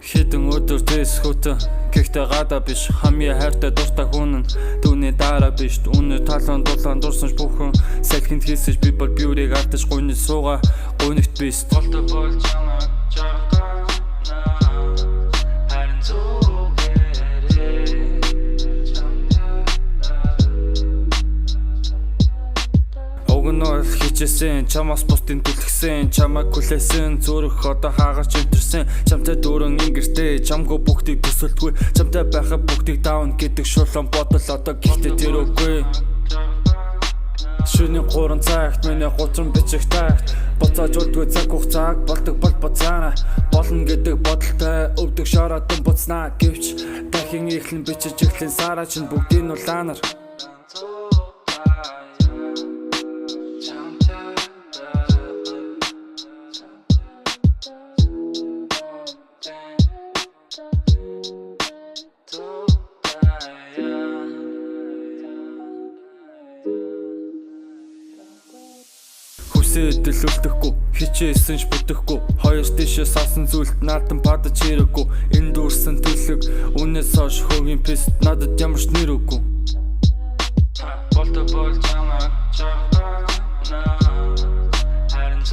Хэдэн өдөр дэс хөтөн гэхдээ гадаа биш хамгийн хайртай дуртай хүн нь түүний дараа биш үнэ талан дулаан дурсанч бүхэн салхинд хийсэж би бол биурийг ардаж гуйны сууга гуйнагт биш болтой болж чамайг жаргана харин зүгээрээ огноор хичээсэн чамаас бусдын түлхсэн чамайг хүлээсэн зүрх одоо хаагаж өвдөрсөн чамтай дөрөн ингэртэй чамгүй бүгдийг төсөлдгүй чамтай байхад бүгдийг даун гэдэг шулуун бодол одоо гэхдээ тэр үгүй шөнийн 3 цагт миний 30 бичих тагт буцааж үлдгүй цаг хугацааг болдог бол буцаана болно гэдэг бодолтой өвдөг шороотон буцнаа гэвч дахин ихлэн бичиж эхлэн сараа чинь бүгдийг нь улаанаар Хүсээд дэлүүлдэхгүй хичээсэн ч бүтэхгүй хоёр дэшээ сасан зүйлд наадан падаж хэрэггүй энэ дүүрсэн төлөг үнээс хойш хөгийн пист надад ямар ч нэр үгүй болтой болж чамайг жаргана харин